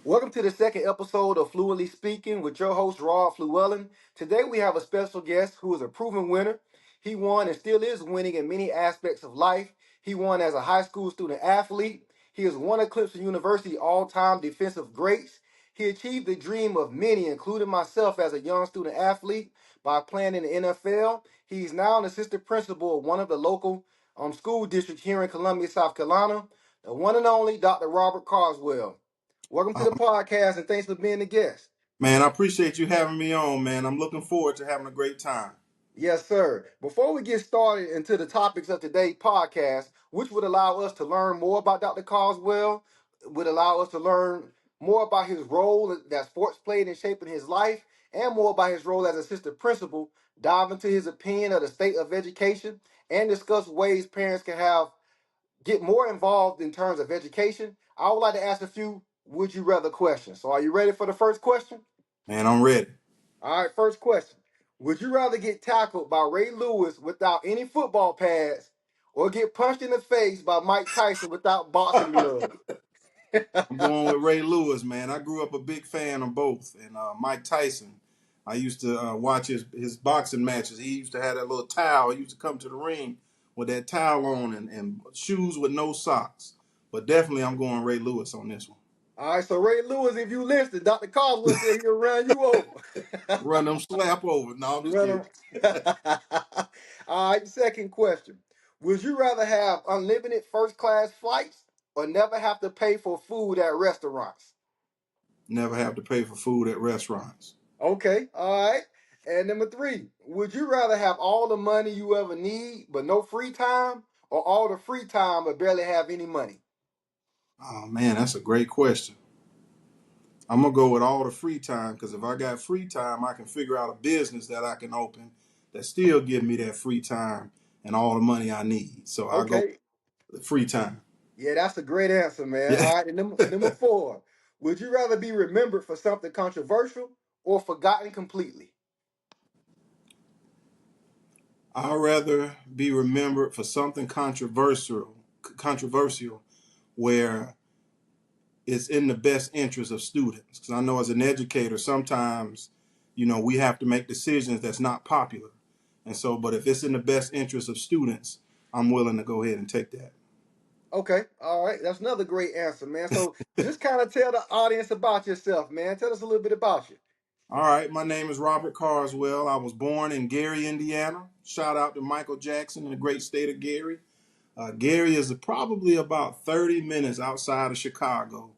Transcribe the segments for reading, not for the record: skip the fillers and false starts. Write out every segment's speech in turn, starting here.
Welcome to the second episode of Fluently Speaking with your host, Rod Fluellen. Today we have a special guest who is a proven winner. He won and still is winning in many aspects of life. He won as a high school student athlete. He is one of Clemson University all-time defensive greats. He achieved the dream of many, including myself as a young student athlete, by playing in the NFL. He's now an assistant principal of one of the local school districts here in Columbia, South Carolina. The one and only Dr. Robert Carswell. Welcome to the Um, podcast and thanks for being the guest. man, I appreciate you having me on, man. I'm looking forward to having a great time. Yes, sir. Before we get started into the topics of today's podcast, which would allow us to learn more about Dr. Carswell, would allow us to learn more about his role that sports played in shaping his life, and more about his role as assistant principal, dive into his opinion of the state of education, and discuss ways parents can get more involved in terms of education. I would like to ask a few would you rather questions. So are you ready for the first question? Man, I'm ready. All right, first question. Would you rather get tackled by Ray Lewis without any football pads or get punched in the face by Mike Tyson without boxing gloves? I'm going with Ray Lewis, man. I grew up a big fan of both. And Mike Tyson, I used to watch his boxing matches. He used to have that little towel. He used to come to the ring with that towel on and shoes with no socks. But definitely, I'm going Ray Lewis on this one. All right, so Ray Lewis, if you listen, Dr. Coswell said he'll run you over. Run them slap over. No, I'm just Run kidding. him. All right, second question. Would you rather have unlimited first class flights or never have to pay for food at restaurants? Never have to pay for food at restaurants. Okay, all right. And number three, would you rather have all the money you ever need but no free time, or all the free time but barely have any money? Oh, man, that's a great question. I'm gonna go with all the free time because if I got free time, I can figure out a business that I can open that still give me that free time and all the money I need. So I go Okay, with free time. yeah, that's a great answer, man. Yeah, All right, and number four, would you rather be remembered for something controversial or forgotten completely? I'd rather be remembered for something controversial where it's in the best interest of students. Because I know as an educator, sometimes we have to make decisions that's not popular, and so but if it's in the best interest of students, I'm willing to go ahead and take that. Okay, all right, that's another great answer, man. So just kind of tell the audience about yourself, man. Tell us a little bit about you. All right, my name is Robert Carswell. I was born in Gary, Indiana. Shout out to Michael Jackson in the great state of Gary. Gary is probably about 30 minutes outside of Chicago.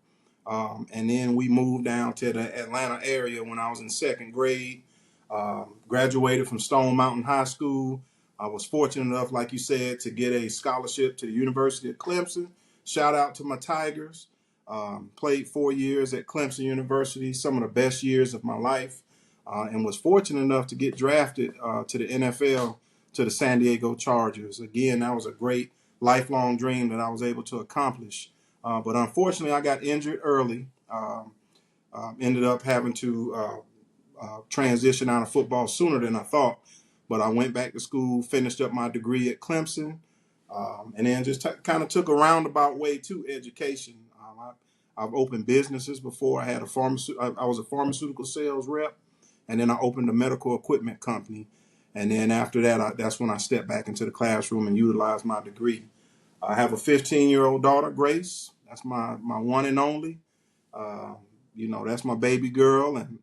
And then we moved down to the Atlanta area when I was in second grade. Graduated from Stone Mountain High School. I was fortunate enough, like you said, to get a scholarship to the University of Clemson. Shout out to my Tigers. Played 4 years at Clemson University, some of the best years of my life, and was fortunate enough to get drafted to the NFL to the San Diego Chargers. Again, that was a great lifelong dream that I was able to accomplish. But unfortunately, I got injured early. Ended up having to transition out of football sooner than I thought. But I went back to school, finished up my degree at Clemson, and then just kind of took a roundabout way to education. I've opened businesses before. I was a pharmaceutical sales rep, and then I opened a medical equipment company. And then after that, that's when I stepped back into the classroom and utilized my degree. I have a 15-year-old daughter, Grace. That's my one and only. Uh, that's my baby girl. And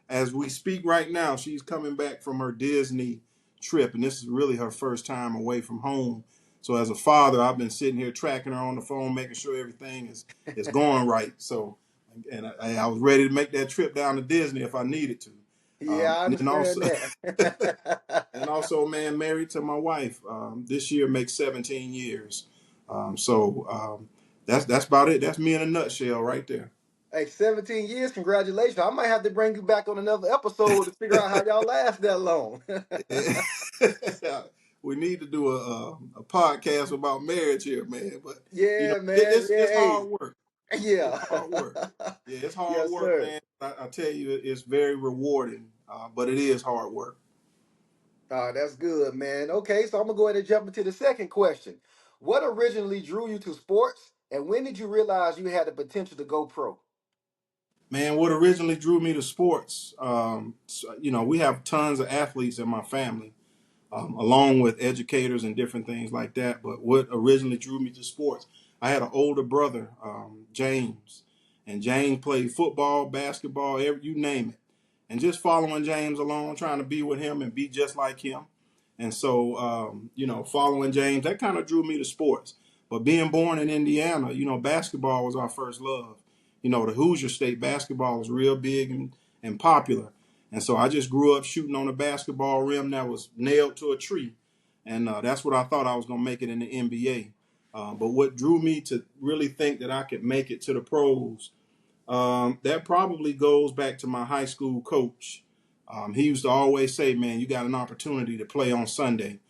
as we speak right now, she's coming back from her Disney trip, and this is really her first time away from home. So as a father, I've been sitting here tracking her on the phone, making sure everything is going right. So, and I was ready to make that trip down to Disney if I needed to. Yeah, I And then understand also, that. and also, man, married to my wife. This year makes 17 years. That's about it. That's me in a nutshell, right there. Hey, 17 years, congratulations. I might have to bring you back on another episode to figure out how y'all last that long. We need to do a podcast about marriage here, man. But Yeah, man. Yeah, it's hey. hard work. It's Yeah. hard work. Yeah, it's hard Yes, work, sir. man. I tell you, it's very rewarding, but it is hard work. That's good, man. Okay, so I'm gonna go ahead and jump into the second question. What originally drew you to sports, and when did you realize you had the potential to go pro? Man, what originally drew me to sports, we have tons of athletes in my family, along with educators and different things like that. But what originally drew me to sports, I had an older brother, James, and James played football, basketball, you name it. And just following James along, trying to be with him and be just like him. And so, following James, that kind of drew me to sports. But being born in Indiana, basketball was our first love. The Hoosier State basketball was real big and popular. And so I just grew up shooting on a basketball rim that was nailed to a tree. And that's what I thought I was going to make it in the NBA. But what drew me to really think that I could make it to the pros, that probably goes back to my high school coach. He used to always say, man, you got an opportunity to play on Sunday.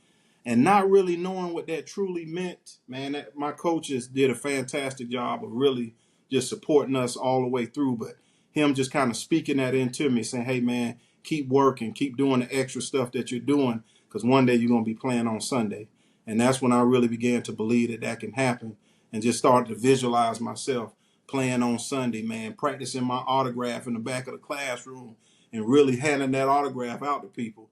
And not really knowing what that truly meant, man, my coaches did a fantastic job of really just supporting us all the way through. But him just kind of speaking that into me, saying, hey, man, keep working, keep doing the extra stuff that you're doing, because one day you're going to be playing on Sunday. And that's when I really began to believe that that can happen, and just started to visualize myself playing on Sunday, man, practicing my autograph in the back of the classroom and really handing that autograph out to people.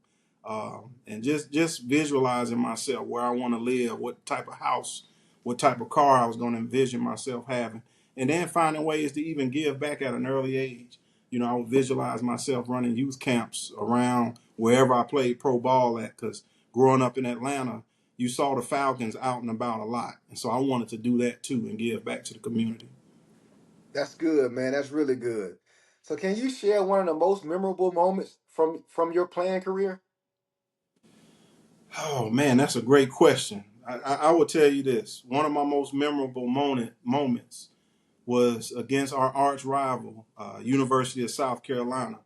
And just visualizing myself where I want to live, what type of house, what type of car I was going to envision myself having, and then finding ways to even give back at an early age. I would visualize myself running youth camps around wherever I played pro ball at, because growing up in Atlanta, you saw the Falcons out and about a lot, and so I wanted to do that too and give back to the community. That's good, man. That's really good. So can you share one of the most memorable moments from your playing career? Oh man, that's a great question. I will tell you this: one of my most memorable moments was against our arch rival, University of South Carolina.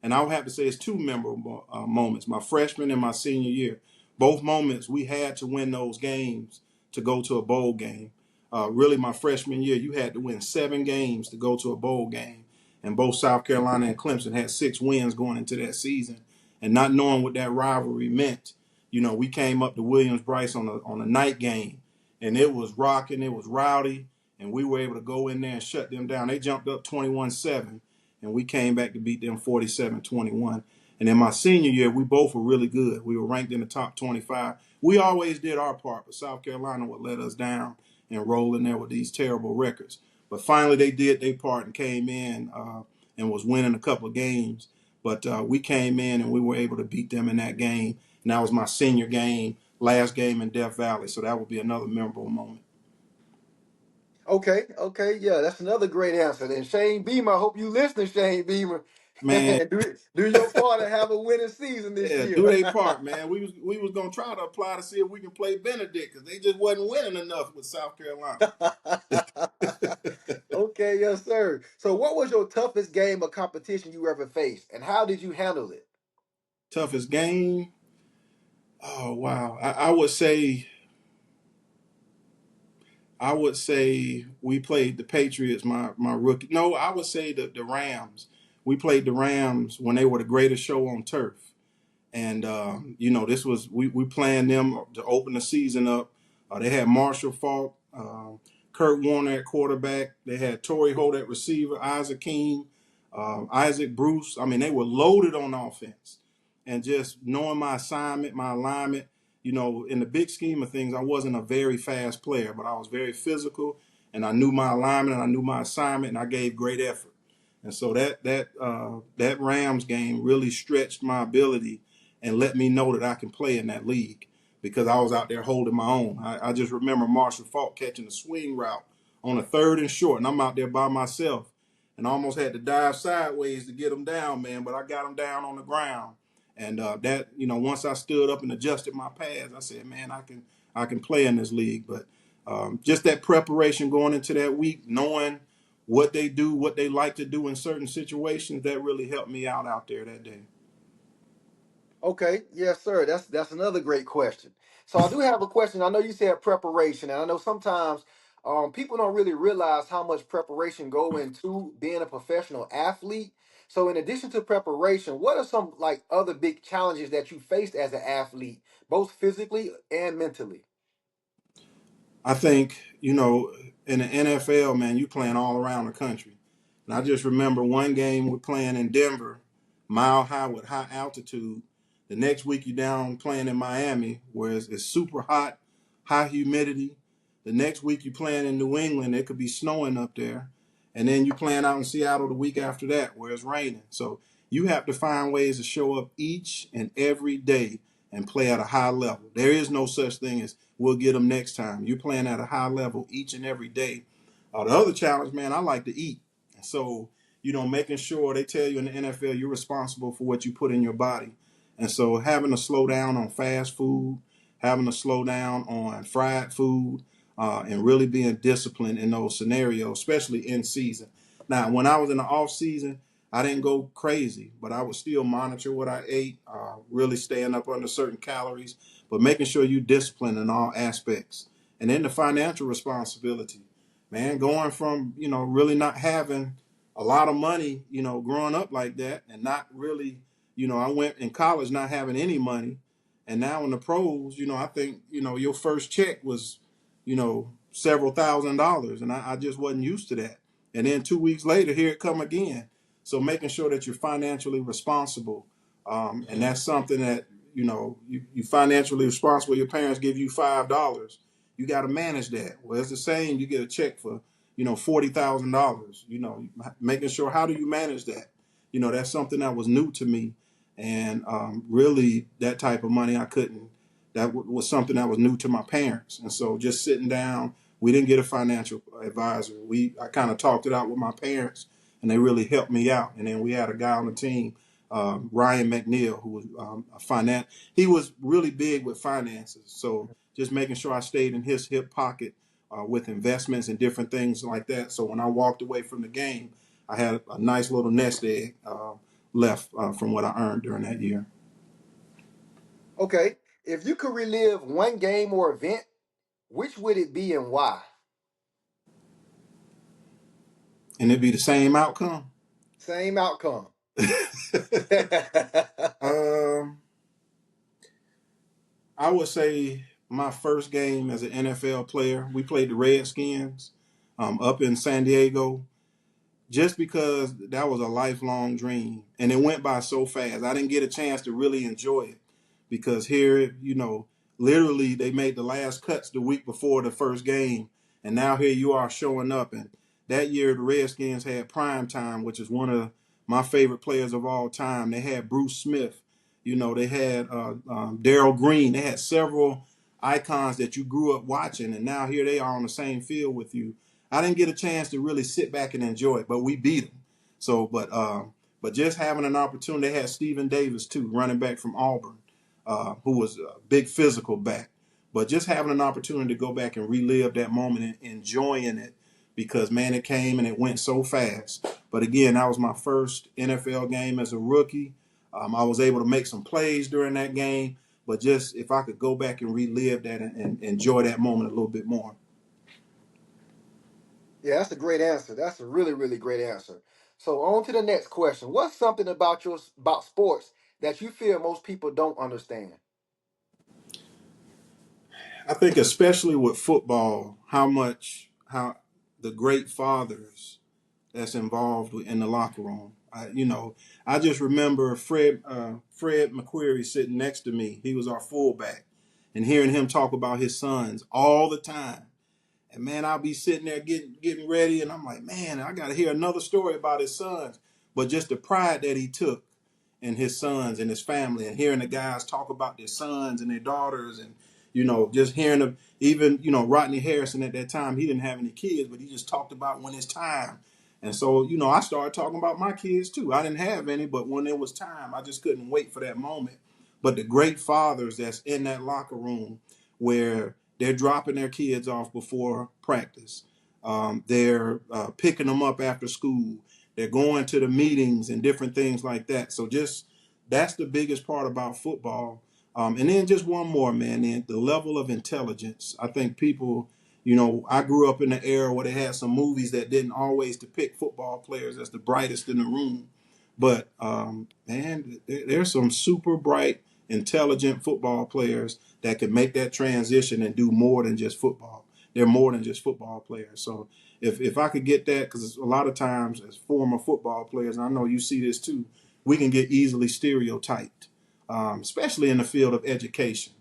And I would have to say it's two memorable moments, my freshman and my senior year. Both moments we had to win those games to go to a bowl game. Really, my freshman year, you had to win 7 games to go to a bowl game. And both South Carolina and Clemson had 6 wins going into that season. And not knowing what that rivalry meant, we came up to Williams-Brice on a night game, and it was rocking, it was rowdy, and we were able to go in there and shut them down. They jumped up 21-7, and we came back to beat them 47-21. And in my senior year, we both were really good. We were ranked in the top 25. We always did our part, but South Carolina would let us down and roll in there with these terrible records. But finally, they did their part and came in and was winning a couple of games. But we came in and we were able to beat them in that game. And that was my senior game, last game in Death Valley. So that would be another memorable moment. Okay, okay, yeah, that's another great answer. And Shane Beamer, I hope you listening, Shane Beamer. Man, do your part and have a winning season this yeah, year. do their part, man. We was gonna try to apply to see if we can play Benedict, because they just wasn't winning enough with South Carolina. Okay, yes, sir. So, what was your toughest game of competition you ever faced, and how did you handle it? Toughest game? Oh wow. I would say we played the Patriots, my rookie. No, I would say the Rams. We played the Rams when they were the greatest show on turf. And this was we planned them to open the season up. They had Marshall Falk, Kurt Warner at quarterback. They had Torrey Holt at receiver, Isaac King, Isaac Bruce. I mean, they were loaded on offense. And just knowing my assignment, my alignment, in the big scheme of things, I wasn't a very fast player, but I was very physical, and I knew my alignment, and I knew my assignment, and I gave great effort. And so that Rams game really stretched my ability and let me know that I can play in that league, because I was out there holding my own. I just remember Marshall Falk catching a swing route on a 3rd and short, and I'm out there by myself, and I almost had to dive sideways to get him down, man. But I got him down on the ground, and once I stood up and adjusted my pads, I said, man, I can play in this league. But just that preparation going into that week, knowing what they do, what they like to do in certain situations, that really helped me out there that day. Okay, yes, sir. That's another great question. So I do have a question. I know you said preparation, and I know sometimes people don't really realize how much preparation go into being a professional athlete. So in addition to preparation, what are some like other big challenges that you faced as an athlete, both physically and mentally? I think, in the NFL, man, you playing all around the country. And I just remember one game we're playing in Denver, mile high with high altitude. The next week you're down playing in Miami, where it's super hot, high humidity. The next week you're playing in New England, it could be snowing up there. And then you playing out in Seattle the week after that, where it's raining. So you have to find ways to show up each and every day and play at a high level. There is no such thing as we'll get them next time. You're playing at a high level each and every day. The other challenge, man, I like to eat. So, making sure they tell you in the NFL you're responsible for what you put in your body. And so having to slow down on fast food, having to slow down on fried food, and really being disciplined in those scenarios, especially in season. Now, when I was in the off season, I didn't go crazy, but I would still monitor what I ate, really staying up under certain calories, but making sure you discipline in all aspects. And then the financial responsibility, man, going from, really not having a lot of money, growing up like that and not really, I went in college not having any money. And now in the pros, I think, your first check was, several $1,000s. And I just wasn't used to that. And then 2 weeks later, here it come again. So making sure that you're financially responsible. And that's something that, you financially responsible. Your parents give you $5. You got to manage that. Well, it's the same. You get a check for, $40,000, making sure, how do you manage that? That's something that was new to me. And really that type of money I couldn't, that was something that was new to my parents. And so just sitting down, we didn't get a financial advisor. I kind of talked it out with my parents and they really helped me out. And then we had a guy on the team, Ryan McNeil, who was he was really big with finances. So just making sure I stayed in his hip pocket with investments and different things like that. So when I walked away from the game, I had a nice little nest egg left from what I earned during that year. Okay. If you could relive one game or event, which would it be and why? And it'd be the same outcome. Same outcome. um, I would say my first game as an NFL player, we played the Redskins up in San Diego, just because that was a lifelong dream. And it went by so fast. I didn't get a chance to really enjoy it because here, literally they made the last cuts the week before the first game. And now here you are showing up. And that year, the Redskins had Prime Time, which is one of my favorite players of all time. They had Bruce Smith. They had Darryl Green. They had several icons that you grew up watching. And now here they are on the same field with you. I didn't get a chance to really sit back and enjoy it, but we beat them. So, but just having an opportunity, they had Stephen Davis too, running back from Auburn, who was a big physical back. But just having an opportunity to go back and relive that moment and enjoying it, because man, it came and it went so fast. But again, that was my first NFL game as a rookie. I was able to make some plays during that game, but just if I could go back and relive that and enjoy that moment a little bit more. Yeah, that's a great answer. That's a really, really great answer. So on to the next question. What's something about sports that you feel most people don't understand? I think especially with football, how the great fathers that's involved in the locker room. I just remember Fred McQuarrie sitting next to me. He was our fullback, and hearing him talk about his sons all the time. And man, I'll be sitting there getting ready, and I'm like, man, I got to hear another story about his sons. But just the pride that he took in his sons and his family, and hearing the guys talk about their sons and their daughters, and just hearing them. Even Rodney Harrison at that time, he didn't have any kids, but he just talked about when it's time. And so I started talking about my kids too. I didn't have any, but when it was time, I just couldn't wait for that moment. But the great fathers that's in that locker room where they're dropping their kids off before practice. They're picking them up after school. They're going to the meetings and different things like that. So just that's the biggest part about football. And then just one more, man, the level of intelligence. I think people, I grew up in the era where they had some movies that didn't always depict football players as the brightest in the room. But, man, there's some super bright, intelligent football players that can make that transition and do more than just football. They're more than just football players. So If I could get that, because a lot of times as former football players, and I know you see this too, we can get easily stereotyped, especially in the field of education,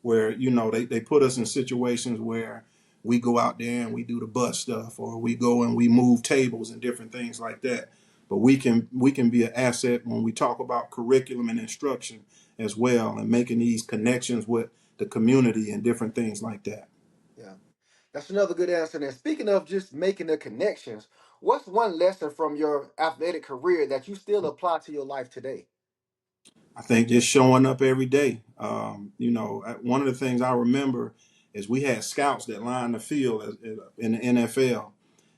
where they put us in situations where we go out there and we do the bus stuff, or we go and we move tables and different things like that. But we can be an asset when we talk about curriculum and instruction as well, and making these connections with the community and different things like that. Yeah. That's another good answer. And speaking of just making the connections, what's one lesson from your athletic career that you still apply to your life today? I think just showing up every day. One of the things I remember is we had scouts that lined the field in the NFL.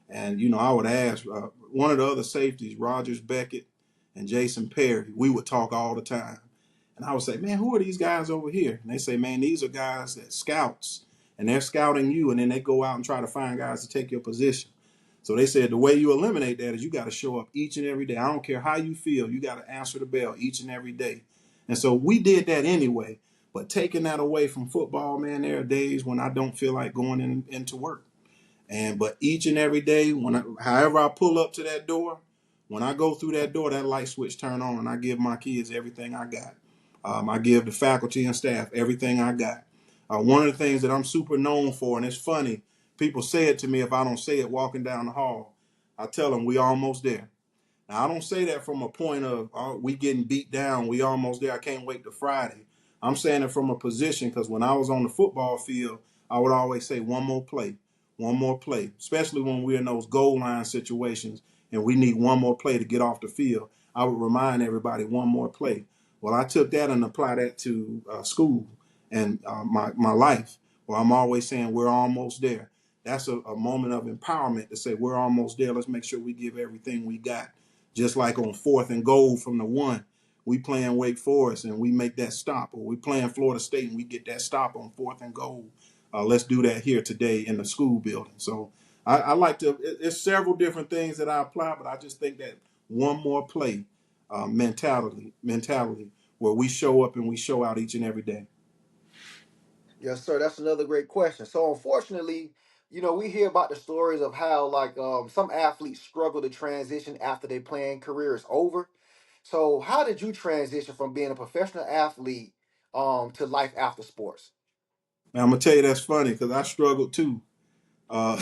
And, I would ask one of the other safeties, Rogers Beckett and Jason Perry, we would talk all the time. And I would say, man, who are these guys over here? And they say, man, these are guys that scouts, and they're scouting you. And then they go out and try to find guys to take your position. So they said the way you eliminate that is you got to show up each and every day. I don't care how you feel. You got to answer the bell each and every day. And so we did that anyway. But taking that away from football, man, there are days when I don't feel like going into work. But each and every day, however I pull up to that door, when I go through that door, that light switch turn on, and I give my kids everything I got. I give the faculty and staff everything I got. One of the things that I'm super known for, and it's funny, people say it to me if I don't say it walking down the hall. I tell them we almost there. Now, I don't say that from a point of we getting beat down, we almost there, I can't wait to Friday. I'm saying it from a position because when I was on the football field, I would always say one more play, especially when we're in those goal line situations and we need one more play to get off the field. I would remind everybody one more play. Well, I took that and applied that to school and my life, where I'm always saying we're almost there. That's a moment of empowerment to say we're almost there. Let's make sure we give everything we got. Just like on 4th and goal from the 1, we playing Wake Forest and we make that stop, or we playing Florida State and we get that stop on 4th and goal. Let's do that here today in the school building. So I like to. It's several different things that I apply, but I just think that one more play mentality where we show up and we show out each and every day. Yes, sir. That's another great question. So, unfortunately, we hear about the stories of how like some athletes struggle to transition after their playing career is over. So, how did you transition from being a professional athlete to life after sports? Now, I'm gonna tell you that's funny because I struggled too. Uh,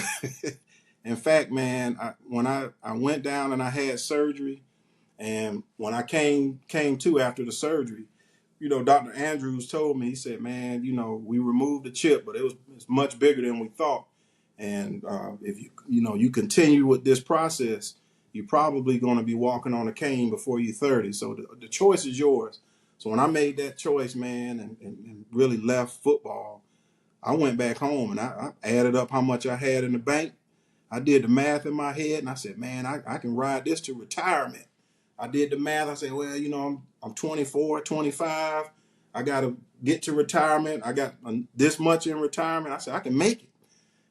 in fact, man, when I went down and I had surgery, and when I came to after the surgery, Dr. Andrews told me, he said, man, we removed the chip, but it's much bigger than we thought. And if you continue with this process, you're probably going to be walking on a cane before you're 30. So the choice is yours. So when I made that choice, man, and really left football, I went back home and I added up how much I had in the bank. I did the math in my head and I said, man, I can ride this to retirement. I did the math. I said, well, I'm 24, 25. I got to get to retirement. I got this much in retirement. I said, I can make it.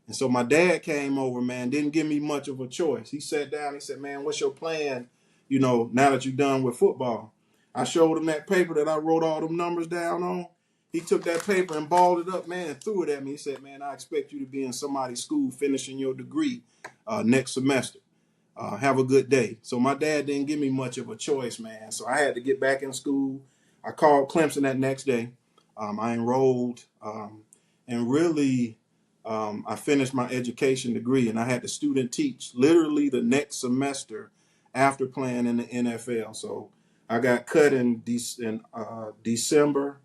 And so my dad came over, man, didn't give me much of a choice. He sat down, he said, man, what's your plan, now that you're done with football? I showed him that paper that I wrote all them numbers down on. He took that paper and balled it up, man, and threw it at me. He said, man, I expect you to be in somebody's school finishing your degree next semester. Have a good day. So my dad didn't give me much of a choice, man. So I had to get back in school. I called Clemson that next day. I enrolled and really I finished my education degree and I had to student teach literally the next semester after playing in the NFL. So I got cut in December.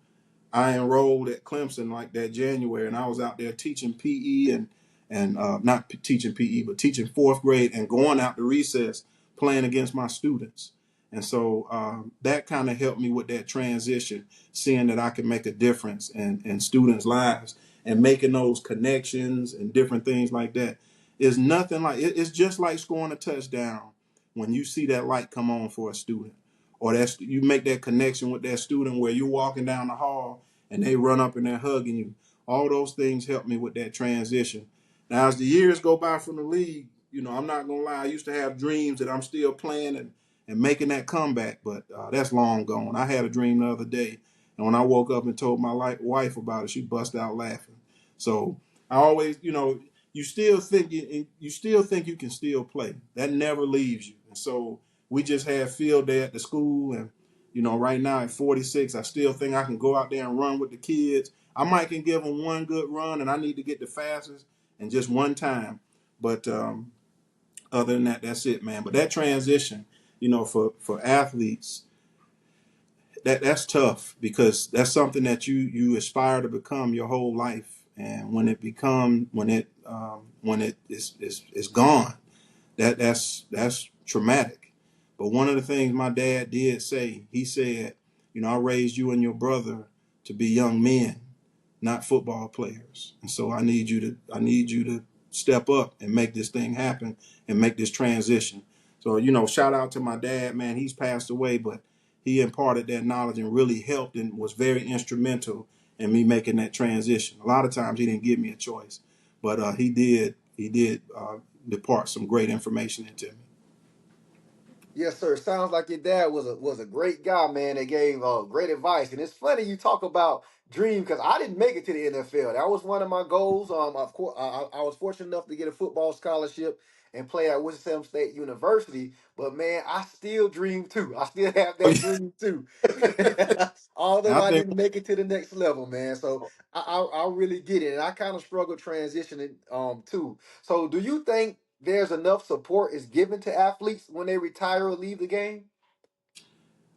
I enrolled at Clemson like that January, and I was out there teaching PE and not teaching PE, but teaching 4th grade and going out to recess playing against my students. And so that kind of helped me with that transition, seeing that I could make a difference in students' lives and making those connections and different things like that. Is nothing like it's just like scoring a touchdown when you see that light come on for a student, or that's you make that connection with that student where you're walking down the hall and they run up and they're hugging you. All those things help me with that transition. Now, as the years go by from the league, I'm not gonna lie. I used to have dreams that I'm still playing and making that comeback, but that's long gone. I had a dream the other day, and when I woke up and told my wife about it, she bust out laughing. So I always, you still think you can still play. That never leaves you. And so we just had field day at the school, and right now at 46, I still think I can go out there and run with the kids. I might can give them one good run, and I need to get the fastest and just one time. But other than that, that's it, man. But that transition, for athletes, that's tough because that's something that you aspire to become your whole life, and when it is gone, that's traumatic. But one of the things my dad did say, he said, I raised you and your brother to be young men, not football players. And so I need you to step up and make this thing happen and make this transition. So, shout out to my dad, man. He's passed away, but he imparted that knowledge and really helped and was very instrumental in me making that transition. A lot of times he didn't give me a choice, but he did depart some great information into me. Yes, sir. Sounds like your dad was a great guy, man. They gave great advice, and it's funny you talk about dream because I didn't make it to the NFL. That was one of my goals. Of course, I was fortunate enough to get a football scholarship and play at Winston-Salem State University. But man, I still dream too. I still have Oh, that yeah. dream too. Although I I think didn't make it to the next level, man. So I really get it, and I kind of struggle transitioning too. So, do you think there's enough support is given to athletes when they retire or leave the game?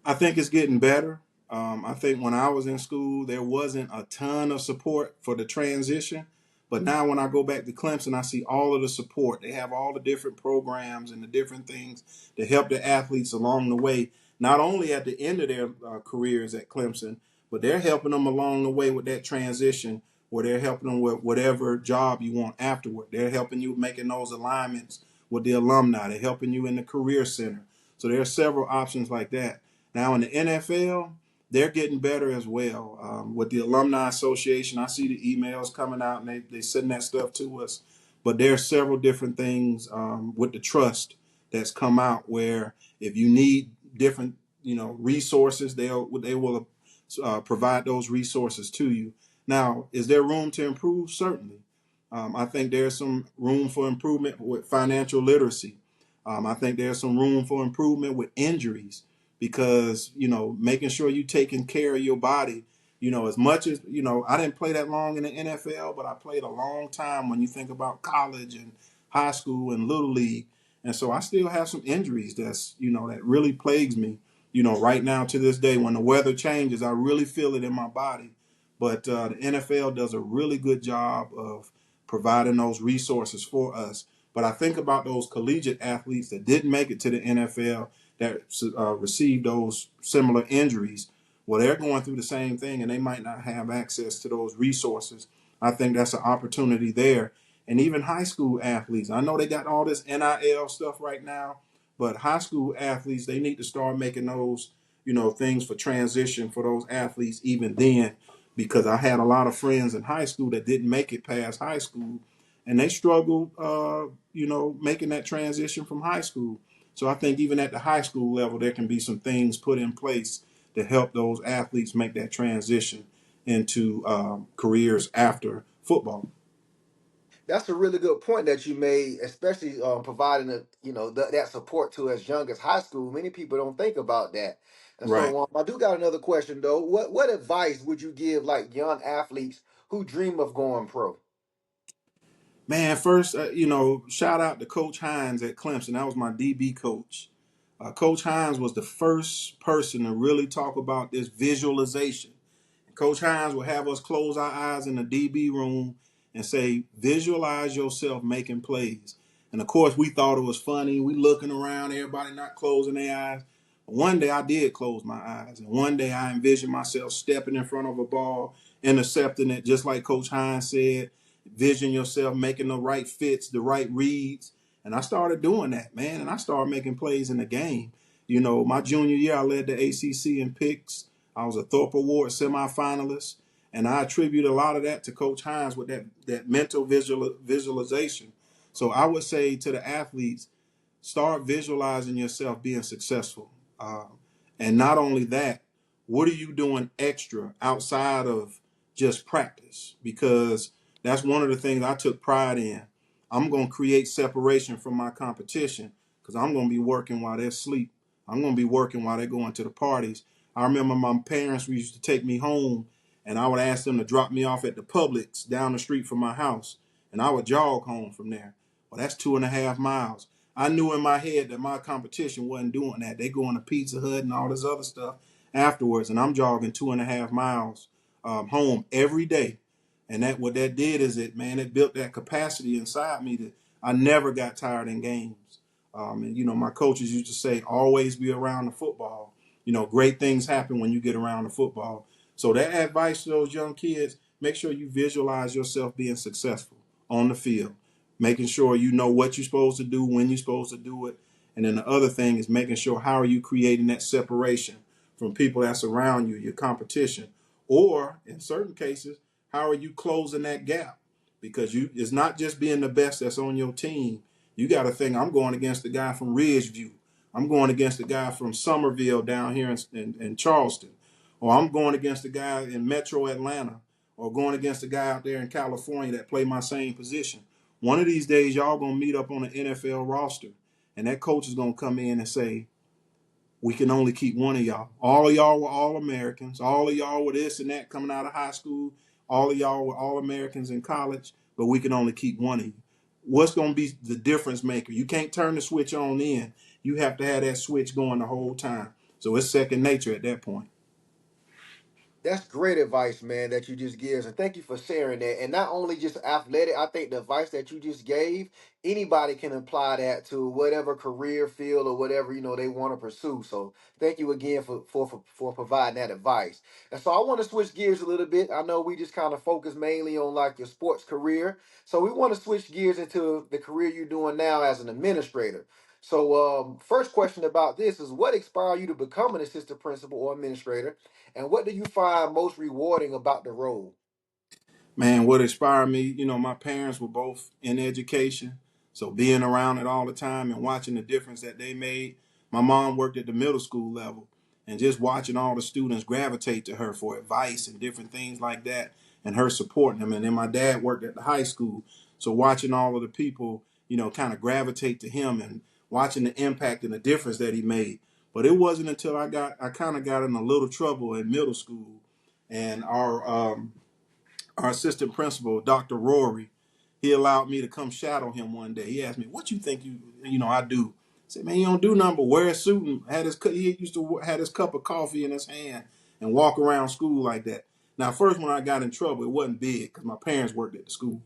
I think it's getting better. I think when I was in school, there wasn't a ton of support for the transition. But now, when I go back to Clemson, I see all of the support. They have all the different programs and the different things to help the athletes along the way, not only at the end of their careers at Clemson, but they're helping them along the way with that transition, where they're helping them with whatever job you want afterward. They're helping you making those alignments with the alumni. They're helping you in the career center. So there are several options like that. Now in the NFL, they're getting better as well. With the Alumni Association, I see the emails coming out and they send that stuff to us. But there are several different things with the trust that's come out where if you need different, resources, they will provide those resources to you. Now, is there room to improve? Certainly. I think there's some room for improvement with financial literacy. I think there's some room for improvement with injuries because making sure you taking care of your body, as much as I didn't play that long in the NFL, but I played a long time when you think about college and high school and little league. And so I still have some injuries that really plagues me right now to this day. When the weather changes, I really feel it in my body. But the NFL does a really good job of providing those resources for us. But I think about those collegiate athletes that didn't make it to the NFL that received those similar injuries. Well, they're going through the same thing and they might not have access to those resources. I think that's an opportunity there. And even high school athletes, I know they got all this NIL stuff right now, but high school athletes, they need to start making those, things for transition for those athletes even then, because I had a lot of friends in high school that didn't make it past high school and they struggled, making that transition from high school. So I think even at the high school level, there can be some things put in place to help those athletes make that transition into careers after football. That's a really good point that you made, especially providing that support to as young as high school. Many people don't think about that, and Right. so I do got another question though. What advice would you give like young athletes who dream of going pro? Man, first, shout out to Coach Hines at Clemson. That was my DB coach. Coach Hines was the first person to really talk about this visualization. Coach Hines would have us close our eyes in the DB room and say, visualize yourself making plays. And of course, we thought it was funny. We looking around, everybody not closing their eyes. One day I did close my eyes. And one day I envisioned myself stepping in front of a ball, intercepting it, just like Coach Hines said. Vision yourself making the right fits, the right reads. And I started doing that, man. And I started making plays in the game. My junior year, I led the ACC in picks. I was a Thorpe Award semifinalist, and I attribute a lot of that to Coach Hines with that mental visualization. So I would say to the athletes, start visualizing yourself being successful, and not only that, what are you doing extra outside of just practice? Because that's one of the things I took pride in. I'm going to create separation from my competition because I'm going to be working while they're asleep. I'm going to be working while they're going to the parties. I remember my parents used to take me home, and I would ask them to drop me off at the Publix down the street from my house, and I would jog home from there. Well, that's 2.5 miles. I knew in my head that my competition wasn't doing that. They going to Pizza Hut and all this other stuff afterwards, and I'm jogging 2.5 miles home every day. And that what that did is it built that capacity inside me that I never got tired in games. And my coaches used to say, always be around the football. Great things happen when you get around the football. So that advice to those young kids, make sure you visualize yourself being successful on the field, making sure you know what you're supposed to do, when you're supposed to do it. And then the other thing is making sure how are you creating that separation from people that's around you, your competition, or in certain cases, how are you closing that gap? Because it's not just being the best that's on your team. You got to think, I'm going against the guy from Ridgeview. I'm going against the guy from Somerville down here in Charleston. Or I'm going against the guy in Metro Atlanta. Or going against the guy out there in California that play my same position. One of these days, y'all going to meet up on an NFL roster. And that coach is going to come in and say, we can only keep one of y'all. All of y'all were all Americans. All of y'all were this and that coming out of high school. All of y'all were all Americans in college, but we can only keep one of you. What's going to be the difference maker? You can't turn the switch on in. You have to have that switch going the whole time. So it's second nature at that point. That's great advice, man, that you just give. And thank you for sharing that. And not only just athletic, I think the advice that you just gave, anybody can apply that to whatever career field or whatever, they want to pursue. So thank you again for providing that advice. And so I want to switch gears a little bit. I know we just kind of focus mainly on like your sports career. So we want to switch gears into the career you're doing now as an administrator. So first question about this is what inspired you to become an assistant principal or administrator? And what do you find most rewarding about the role? Man, what inspired me, my parents were both in education. So being around it all the time and watching the difference that they made. My mom worked at the middle school level and just watching all the students gravitate to her for advice and different things like that and her supporting them. And then my dad worked at the high school. So watching all of the people, kind of gravitate to him and watching the impact and the difference that he made. But it wasn't until I kind of got in a little trouble in middle school and our assistant principal, Dr. Rory, he allowed me to come shadow him one day. He asked me, "What you think I do?" I said, "Man, you don't do nothing but wear a suit and he used to had his cup of coffee in his hand and walk around school like that." Now, first when I got in trouble, it wasn't big because my parents worked at the school,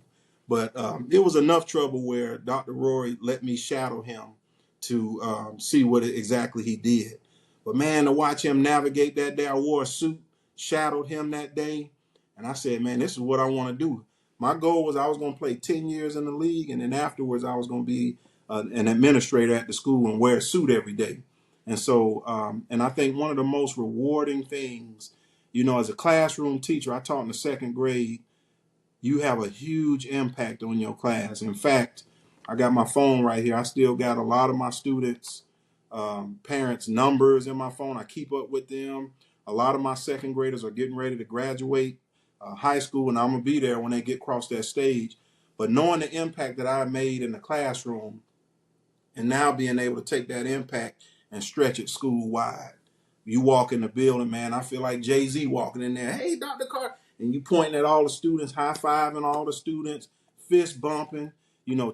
but it was enough trouble where Dr. Rory let me shadow him to see what exactly he did. But man, to watch him navigate that day, I wore a suit, shadowed him that day. And I said, man, this is what I want to do. My goal was I was going to play 10 years in the league, and then afterwards I was going to be an administrator at the school and wear a suit every day. And so, and I think one of the most rewarding things, as a classroom teacher, I taught in the second grade, you have a huge impact on your class. In fact, I got my phone right here. I still got a lot of my students' parents' numbers in my phone. I keep up with them. A lot of my second graders are getting ready to graduate high school, and I'm going to be there when they get across that stage. But knowing the impact that I made in the classroom and now being able to take that impact and stretch it school wide. You walk in the building, man, I feel like Jay-Z walking in there. Hey, Dr. Carr. And you pointing at all the students, high-fiving all the students, fist bumping,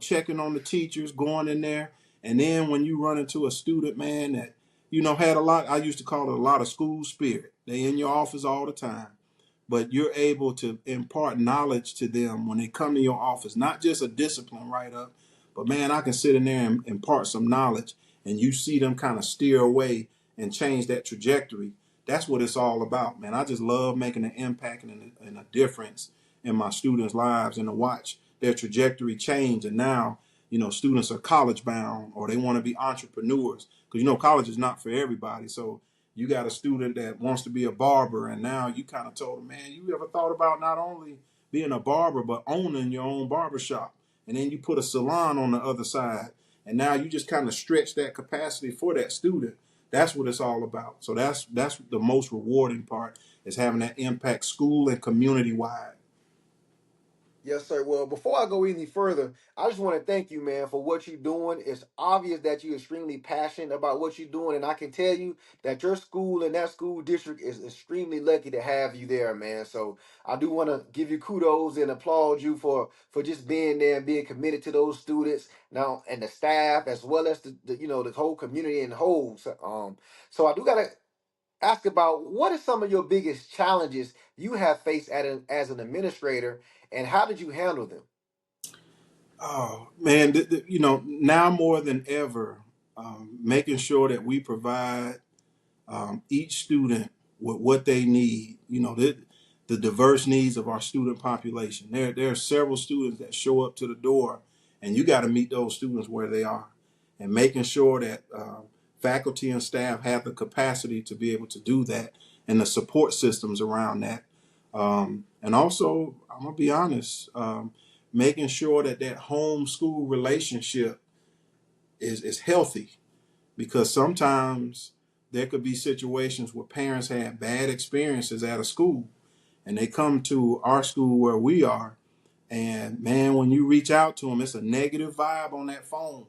checking on the teachers, going in there. And then when you run into a student, man, that, had a lot, I used to call it a lot of school spirit. They in your office all the time. But you're able to impart knowledge to them when they come to your office, not just a discipline write-up, but man, I can sit in there and impart some knowledge and you see them kind of steer away and change that trajectory. That's what it's all about, man. I just love making an impact and a difference in my students' lives and to watch their trajectory change. And now, students are college bound or they want to be entrepreneurs because, college is not for everybody. So you got a student that wants to be a barber and now you kind of told them, man, you ever thought about not only being a barber, but owning your own barbershop? And then you put a salon on the other side. And now you just kind of stretch that capacity for that student. That's what it's all about. So that's the most rewarding part is having that impact school and community wide. Yes, sir. Well, before I go any further, I just want to thank you, man, for what you're doing. It's obvious that you're extremely passionate about what you're doing, and I can tell you that your school and that school district is extremely lucky to have you there, man. So I do want to give you kudos and applaud you for just being there and being committed to those students now and the staff as well as the whole community in whole. So I do gotta ask about what are some of your biggest challenges you have faced as an administrator, and how did you handle them? Oh man, now more than ever, making sure that we provide each student with what they need. The diverse needs of our student population. There are several students that show up to the door, and you got to meet those students where they are, and making sure that faculty and staff have the capacity to be able to do that, and the support systems around that. And also, I'm gonna be honest, making sure that that home school relationship is healthy, because sometimes there could be situations where parents had bad experiences at a school and they come to our school where we are, and man, when you reach out to them, it's a negative vibe on that phone.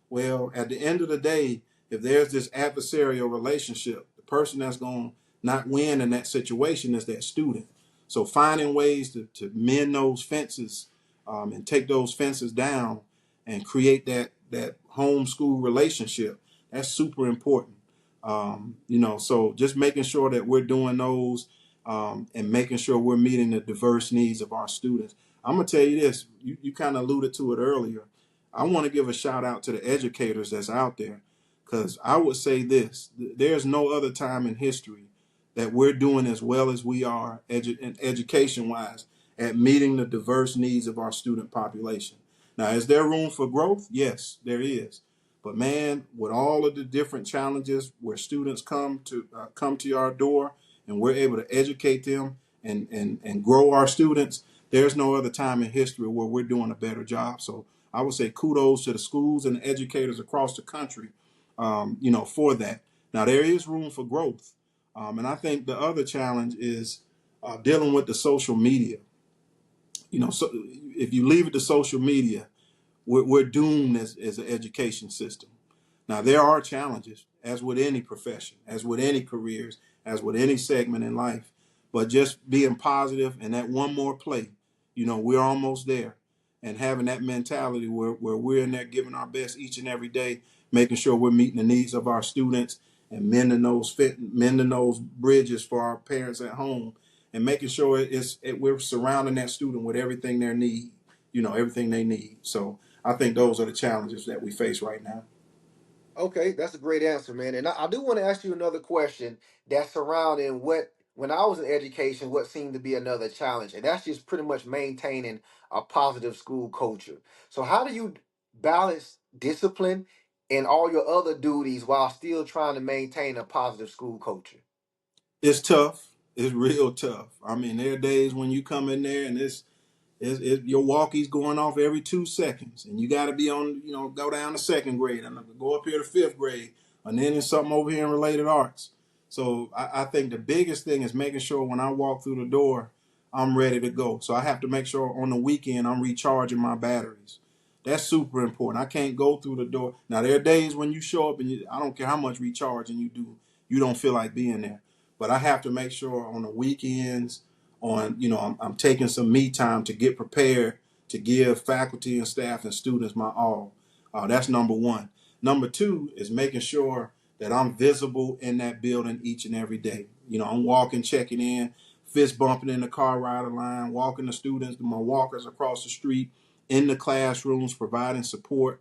Well, at the end of the day, if there's this adversarial relationship, the person that's going to not win in that situation is that student. So finding ways to mend those fences, and take those fences down and create that homeschool relationship, that's super important. So just making sure that we're doing those, and making sure we're meeting the diverse needs of our students. I'm gonna tell you this. You kind of alluded to it earlier. I want to give a shout out to the educators that's out there, because I would say this: there's no other time in history that we're doing as well as we are education wise at meeting the diverse needs of our student population. Now, is there room for growth? Yes, there is. But man, with all of the different challenges where students come to our door, and we're able to educate them and grow our students, there's no other time in history where we're doing a better job. So I would say kudos to the schools and the educators across the country, for that. Now there is room for growth, and I think the other challenge is dealing with the social media. So if you leave it to social media, we're doomed as an education system. Now, there are challenges, as with any profession, as with any careers, as with any segment in life, but just being positive and that one more play, we're almost there. And having that mentality where we're in there giving our best each and every day, making sure we're meeting the needs of our students and mending those bridges for our parents at home, and making sure we're surrounding that student with everything they need, everything they need. So I think those are the challenges that we face right now. Okay, that's a great answer, man. And I do want to ask you another question that's surrounding what, when I was in education, what seemed to be another challenge, and that's just pretty much maintaining a positive school culture. So, how do you balance discipline and all your other duties while still trying to maintain a positive school culture? It's tough. It's real tough. I mean, there are days when you come in there and your walkie's going off every 2 seconds, and you got to be on, go down to second grade and go up here to fifth grade, and then there's something over here in related arts. So I think the biggest thing is making sure when I walk through the door, I'm ready to go. So I have to make sure on the weekend I'm recharging my batteries. That's super important. I can't go through the door. Now, there are days when you show up and I don't care how much recharging you do, you don't feel like being there. But I have to make sure on the weekends, I'm taking some me time to get prepared to give faculty and staff and students my all. That's number one. Number two is making sure that I'm visible in that building each and every day. I'm walking, checking in, fist bumping in the car rider line, walking the students, my walkers across the street, in the classrooms, providing support,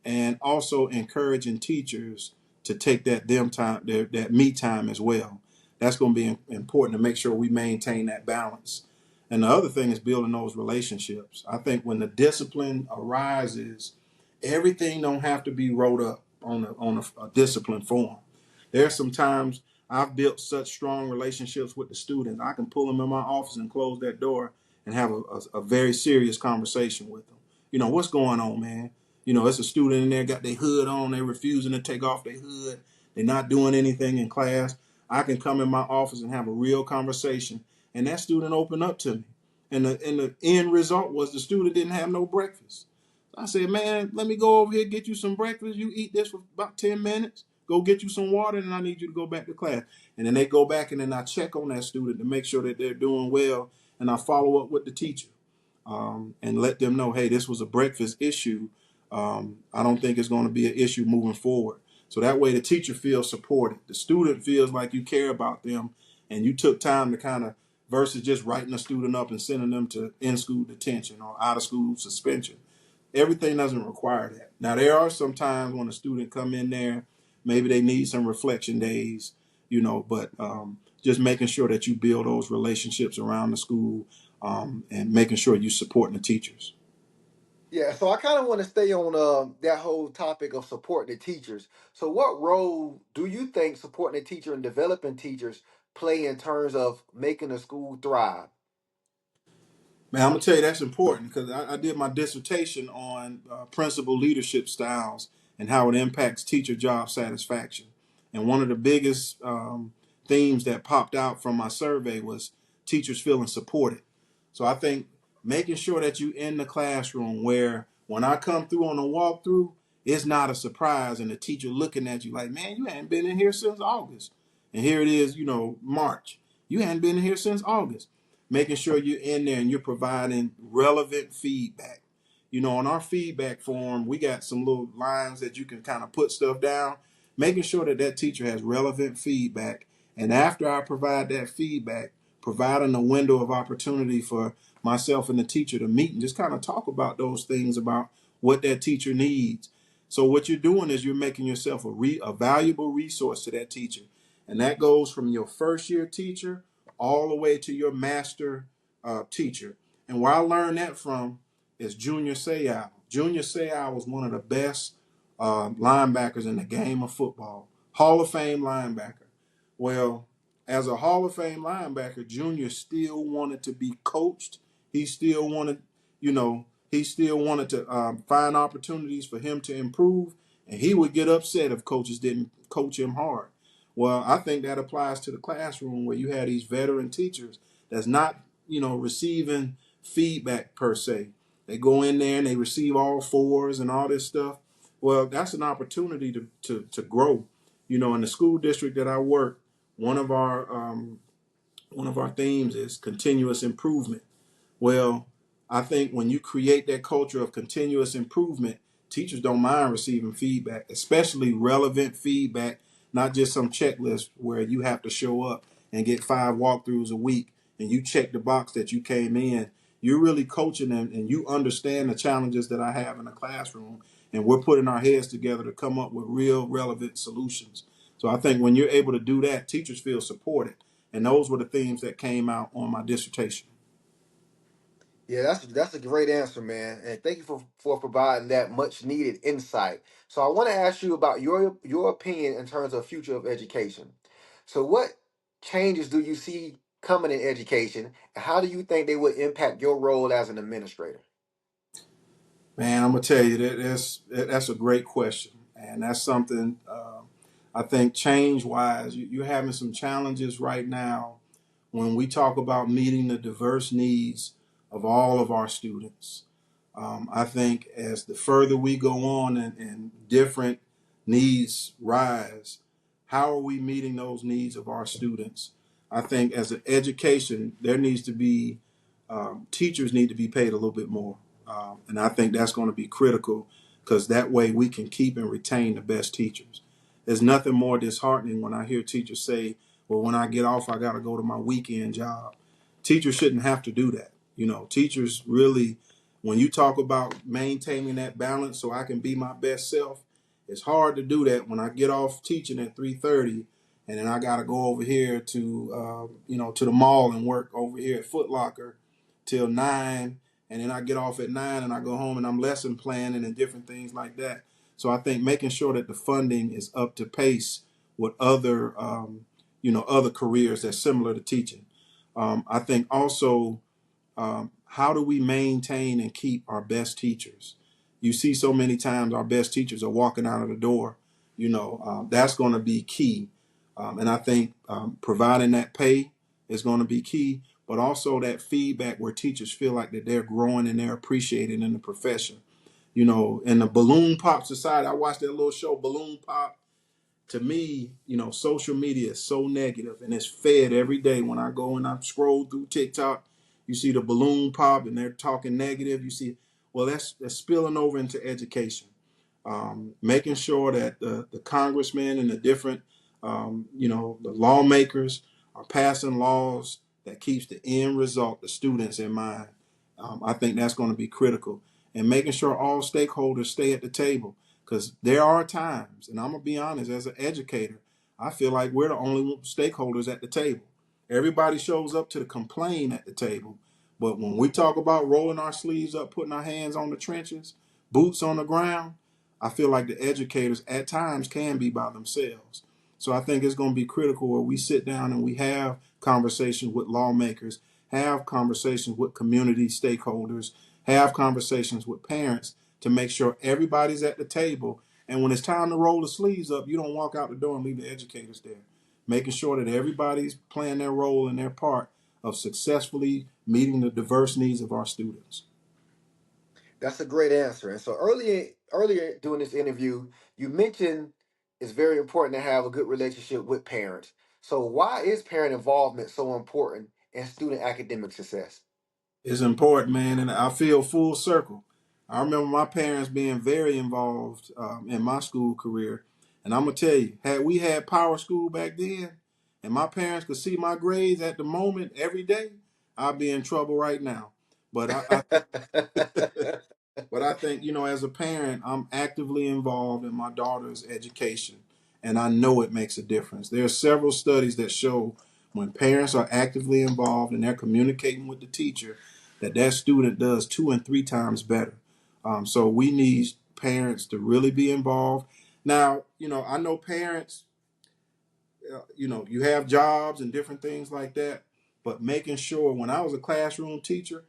and also encouraging teachers to take that me time as well. That's going to be important to make sure we maintain that balance. And the other thing is building those relationships. I think when the discipline arises, everything don't have to be wrote up on a discipline form. There's some times I've built such strong relationships with the students, I can pull them in my office and close that door and have a very serious conversation with them. What's going on, man? It's a student in there got their hood on, they're refusing to take off their hood, they're not doing anything in class. I can come in my office and have a real conversation, and that student open up to me. And the end result was the student didn't have no breakfast. I said, man, let me go over here, get you some breakfast. You eat this for about 10 minutes. Go get you some water, and I need you to go back to class. And then they go back, and then I check on that student to make sure that they're doing well, and I follow up with the teacher, and let them know, hey, this was a breakfast issue. I don't think it's going to be an issue moving forward. So that way the teacher feels supported. The student feels like you care about them, and you took time to kind of, versus just writing a student up and sending them to in-school detention or out-of-school suspension. Everything doesn't require that. Now, there are some times when a student come in there, maybe they need some reflection days, but just making sure that you build those relationships around the school, and making sure you're supporting the teachers. Yeah, so I kind of want to stay on that whole topic of supporting the teachers. So, what role do you think supporting the teacher and developing teachers play in terms of making a school thrive? Man, I'm gonna tell you that's important because I did my dissertation on principal leadership styles and how it impacts teacher job satisfaction. And one of the biggest themes that popped out from my survey was teachers feeling supported. So I think making sure that you in the classroom where when I come through on a walkthrough, it's not a surprise and the teacher looking at you like, man, you hadn't been in here since August. And here it is, March. You hadn't been in here since August. Making sure you're in there and you're providing relevant feedback. On our feedback form, we got some little lines that you can kind of put stuff down, making sure that that teacher has relevant feedback. And after I provide that feedback, providing a window of opportunity for myself and the teacher to meet and just kind of talk about those things about what that teacher needs. So what you're doing is you're making yourself a valuable resource to that teacher. And that goes from your first year teacher all the way to your master teacher. And where I learned that from is Junior Seau. Junior Seau was one of the best linebackers in the game of football. Hall of Fame linebacker. Well, as a Hall of Fame linebacker, Junior still wanted to be coached. He still wanted, to find opportunities for him to improve. And he would get upset if coaches didn't coach him hard. Well, I think that applies to the classroom where you have these veteran teachers that's not, receiving feedback per se. They go in there and they receive all fours and all this stuff. Well, that's an opportunity to grow. In the school district that I work, one of our themes is continuous improvement. Well, I think when you create that culture of continuous improvement, teachers don't mind receiving feedback, especially relevant feedback, not just some checklist where you have to show up and get 5 walkthroughs a week and you check the box that you came in. You're really coaching them and you understand the challenges that I have in the classroom. And we're putting our heads together to come up with real relevant solutions. So I think when you're able to do that, teachers feel supported. And those were the themes that came out on my dissertation. Yeah, that's a great answer, man, and thank you for providing that much needed insight. So I want to ask you about your opinion in terms of future of education. So what changes do you see coming in education, and how do you think they would impact your role as an administrator? Man, I'm gonna tell you that's a great question, and that's something I think change wise you're having some challenges right now when we talk about meeting the diverse needs of all of our students. I think as the further we go on and different needs rise, how are we meeting those needs of our students? I think as an education, there needs to be teachers need to be paid a little bit more. And I think that's going to be critical because that way we can keep and retain the best teachers. There's nothing more disheartening when I hear teachers say, well, when I get off, I got to go to my weekend job. Teachers shouldn't have to do that. Teachers really, when you talk about maintaining that balance so I can be my best self, it's hard to do that when I get off teaching at 3:30 and then I got to go over here to the mall and work over here at Foot Locker till 9, and then I get off at 9 and I go home and I'm lesson planning and different things like that. So I think making sure that the funding is up to pace with other careers that's similar to teaching. I think also, how do we maintain and keep our best teachers? You see so many times our best teachers are walking out of the door. That's going to be key. And I think providing that pay is going to be key. but also that feedback where teachers feel like that they're growing and they're appreciated in the profession. You know, in the balloon pop society, I watched that little show, Balloon Pop. To me, you know, social media is so negative and it's fed every day. When I go and I scroll through TikTok, you see the balloon pop and they're talking negative. You see, well, that's spilling over into education. Making sure that the congressmen and the different, you know, the lawmakers are passing laws that keeps the end result, the students in mind. I think that's going to be critical. And making sure all stakeholders stay at the table, because there are times, and I'm going to be honest, as an educator, I feel like we're the only stakeholders at the table. Everybody shows up to complain at the table. But when we talk about rolling our sleeves up, putting our hands on the trenches, boots on the ground, I feel like the educators at times can be by themselves. So I think it's going to be critical where we sit down and we have conversations with lawmakers, have conversations with community stakeholders, have conversations with parents to make sure everybody's at the table. And when it's time to roll the sleeves up, you don't walk out the door and leave the educators there. Making sure that everybody's playing their role and their part of successfully meeting the diverse needs of our students. That's a great answer. And so earlier during this interview, you mentioned it's very important to have a good relationship with parents. So why is parent involvement so important in student academic success? It's important, man, and I feel full circle. I remember my parents being very involved in my school career, and I'm gonna tell you, had we had power school back then, and my parents could see my grades at the moment every day, I'd be in trouble right now. But I think but I think, you know, as a parent, I'm actively involved in my daughter's education, and I know it makes a difference. There are several studies that show when parents are actively involved and they're communicating with the teacher, that student does 2 and 3 times better. So we need parents to really be involved. Now, you know, I know parents, you know, you have jobs and different things like that, but making sure when I was a classroom teacher,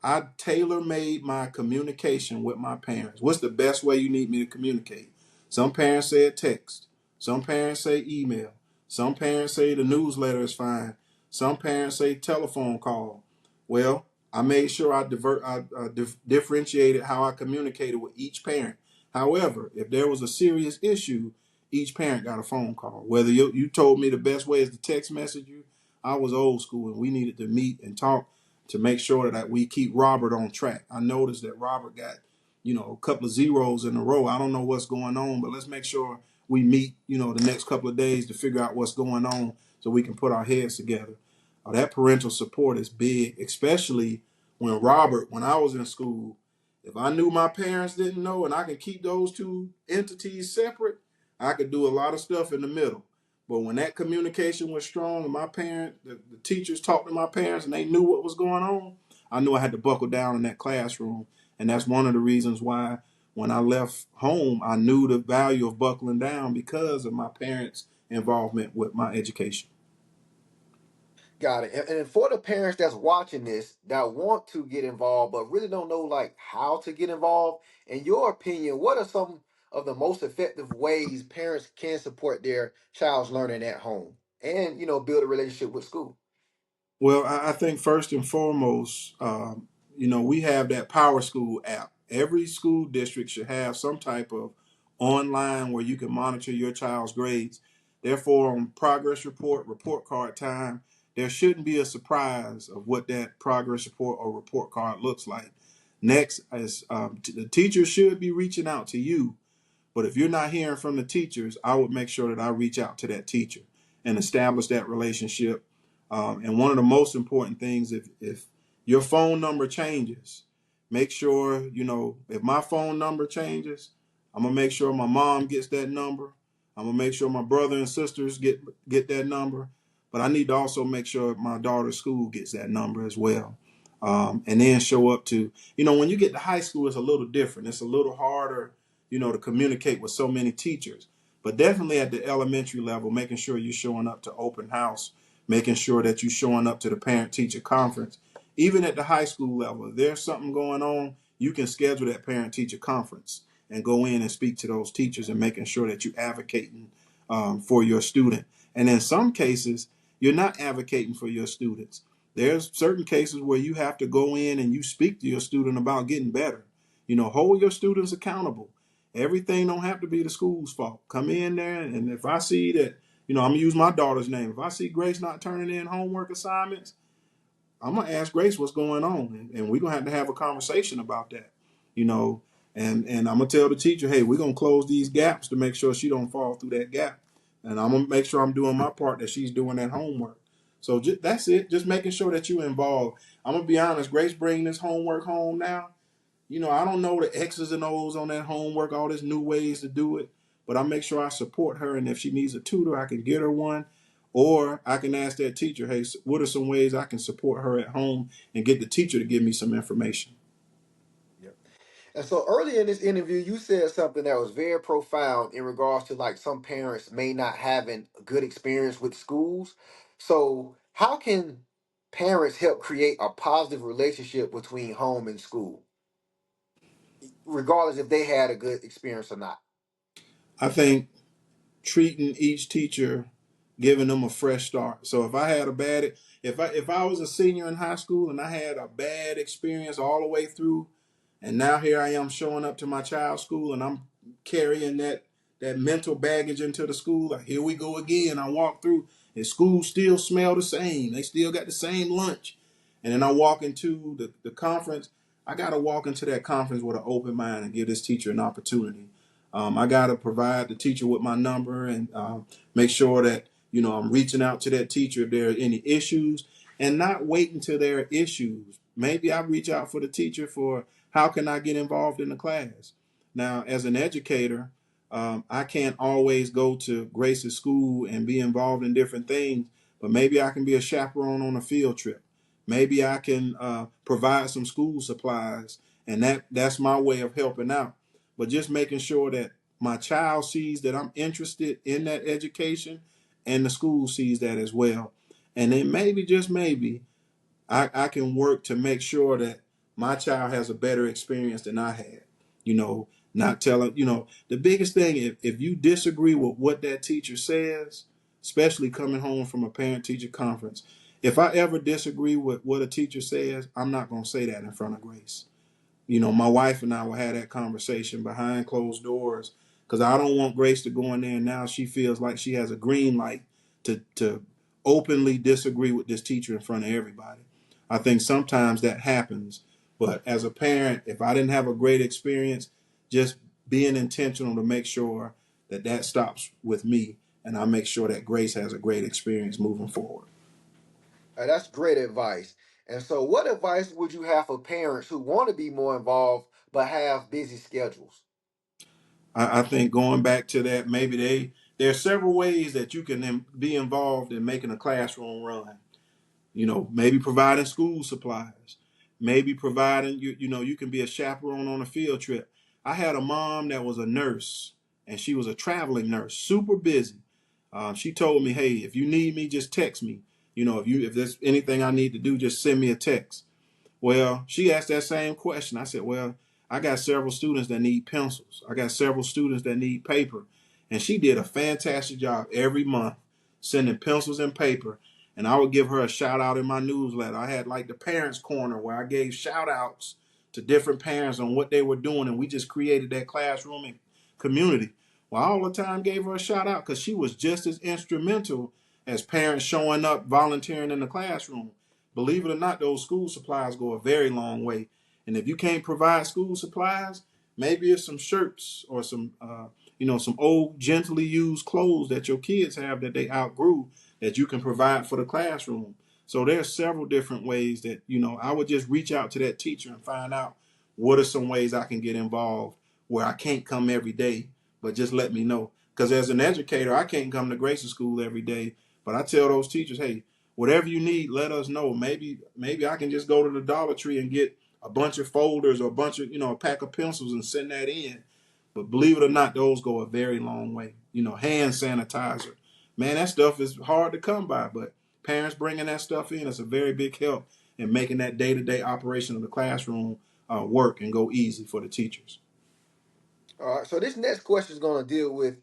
I tailor made my communication with my parents. What's the best way you need me to communicate? Some parents say a text. Some parents say email. Some parents say the newsletter is fine. Some parents say telephone call. Well, I made sure differentiated how I communicated with each parent. However, if there was a serious issue, each parent got a phone call. Whether you told me the best way is to text message you, I was old school and we needed to meet and talk to make sure that we keep Robert on track. I noticed that Robert got, you know, a couple of zeros in a row. I don't know what's going on, but let's make sure we meet, you know, the next couple of days to figure out what's going on so we can put our heads together. That parental support is big, especially when I was in school, if I knew my parents didn't know and I can keep those two entities separate, I could do a lot of stuff in the middle. But when that communication was strong and the teachers talked to my parents and they knew what was going on, I knew I had to buckle down in that classroom. And that's one of the reasons why when I left home, I knew the value of buckling down because of my parents' involvement with my education. Got it. And for the parents that's watching this that want to get involved but really don't know like how to get involved, in your opinion, what are some of the most effective ways parents can support their child's learning at home and build a relationship with school? Well, I think first and foremost, you know, we have that Power School app. Every school district should have some type of online where you can monitor your child's grades. Therefore, on progress report, report card time, there shouldn't be a surprise of what that progress report or report card looks like. Next, is the teacher should be reaching out to you, but if you're not hearing from the teachers, I would make sure that I reach out to that teacher and establish that relationship. And one of the most important things, if your phone number changes, make sure, you know, if my phone number changes, I'm gonna make sure my mom gets that number. I'm gonna make sure my brother and sisters get that number. But I need to also make sure my daughter's school gets that number as well. And then show up to, you know, when you get to high school, it's a little different. It's a little harder, you know, to communicate with so many teachers. But definitely at the elementary level, making sure you're showing up to open house, making sure that you're showing up to the parent teacher conference. Even at the high school level, if there's something going on, you can schedule that parent teacher conference and go in and speak to those teachers and making sure that you're advocating for your student. And in some cases, you're not advocating for your students. There's certain cases where you have to go in and you speak to your student about getting better. Hold your students accountable. Everything don't have to be the school's fault. Come in there, and if I see that, I'm gonna use my daughter's name. If I see Grace not turning in homework assignments, I'm gonna ask Grace what's going on, and we're gonna have a conversation about that. You know, and I'm gonna tell the teacher, hey, we're gonna close these gaps to make sure she don't fall through that gap, and I'm gonna make sure I'm doing my part, that she's doing that homework. So that's it. Just making sure that you involved. I'm gonna be honest. Grace bringing this homework home now. I don't know the X's and O's on that homework, all these new ways to do it, but I make sure I support her. And if she needs a tutor, I can get her one. Or I can ask that teacher, hey, what are some ways I can support her at home, and get the teacher to give me some information? Yep. And so earlier in this interview, you said something that was very profound in regards to like some parents may not having a good experience with schools. So how can parents help create a positive relationship between home and school, regardless if they had a good experience or not? I think treating each teacher, giving them a fresh start. So if I was a senior in high school and I had a bad experience all the way through, and now here I am showing up to my child's school, and I'm carrying that mental baggage into the school. Like, here we go again. I walk through, and school still smell the same. They still got the same lunch. And then I walk into the conference. I got to walk into that conference with an open mind and give this teacher an opportunity. I got to provide the teacher with my number, and make sure that I'm reaching out to that teacher if there are any issues, and not wait until there are issues. Maybe I reach out for the teacher for how can I get involved in the class. Now, as an educator, I can't always go to Grace's school and be involved in different things, but maybe I can be a chaperone on a field trip. Maybe I can provide some school supplies, and that's my way of helping out. But just making sure that my child sees that I'm interested in that education, and the school sees that as well. And then maybe, just maybe, I can work to make sure that my child has a better experience than I had. Not telling, the biggest thing, if you disagree with what that teacher says, especially coming home from a parent teacher conference, if I ever disagree with what a teacher says, I'm not going to say that in front of Grace. My wife and I will have that conversation behind closed doors, because I don't want Grace to go in there and now she feels like she has a green light to openly disagree with this teacher in front of everybody. I think sometimes that happens, but as a parent, if I didn't have a great experience, just being intentional to make sure that stops with me, and I make sure that Grace has a great experience moving forward. That's great advice. And so, what advice would you have for parents who want to be more involved but have busy schedules? I think going back to that, maybe there are several ways that you can be involved in making a classroom run. Maybe providing school supplies, maybe providing you can be a chaperone on a field trip. I had a mom that was a nurse, and she was a traveling nurse, super busy. She told me, hey, if you need me, just text me. If there's anything I need to do, just send me a text. Well, she asked that same question. I said, well, I got several students that need pencils. I got several students that need paper. And she did a fantastic job every month sending pencils and paper. And I would give her a shout out in my newsletter. I had like the parents corner where I gave shout outs to different parents on what they were doing. And we just created that classroom and community. Well, I all the time gave her a shout out because she was just as instrumental as parents showing up, volunteering in the classroom. Believe it or not, those school supplies go a very long way. And if you can't provide school supplies, maybe it's some shirts or some old, gently used clothes that your kids have that they outgrew, that you can provide for the classroom. So there's several different ways that, I would just reach out to that teacher and find out what are some ways I can get involved where I can't come every day, but just let me know. Because as an educator, I can't come to Gracie School every day, but I tell those teachers, hey, whatever you need, let us know. Maybe I can just go to the Dollar Tree and get a bunch of folders or a bunch of, a pack of pencils and send that in. But believe it or not, those go a very long way. Hand sanitizer. Man, that stuff is hard to come by, but parents bringing that stuff in is a very big help in making that day-to-day operation of the classroom work and go easy for the teachers. All right. So this next question is going to deal with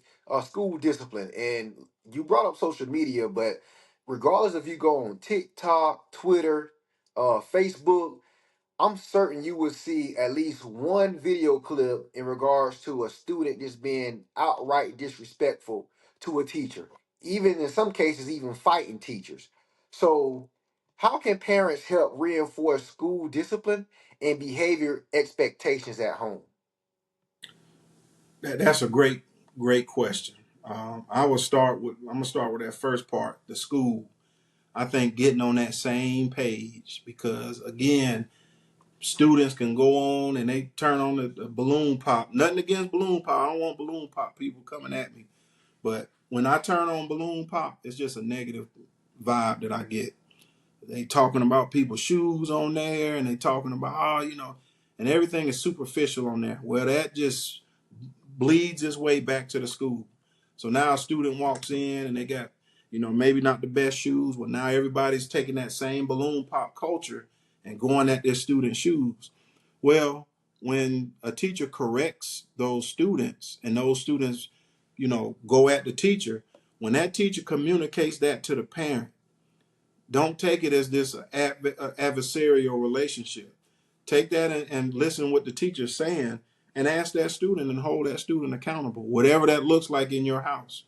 school discipline, and you brought up social media, but Regardless if you go on TikTok, Twitter, Facebook, I'm certain you will see at least one video clip in regards to a student just being outright disrespectful to a teacher, even in some cases, even fighting teachers. So, how can parents help reinforce school discipline and behavior expectations at home? That's a great question. I will start with I'm gonna start with that first part, the school. I think getting on that same page because again, students can go on and they turn on the balloon pop. Nothing against balloon pop. I don't want balloon pop people coming at me. But when I turn on balloon pop, it's just a negative vibe that I get. They talking about people's shoes on there and they talking about, and everything is superficial on there. Well, that just bleeds its way back to the school. So now a student walks in and they got, maybe not the best shoes, but now everybody's taking that same balloon pop culture and going at their students' shoes. Well, when a teacher corrects those students and those students, go at the teacher, when that teacher communicates that to the parent, don't take it as this adversarial relationship. Take that and listen what the teacher's saying and ask that student and hold that student accountable, whatever that looks like in your house.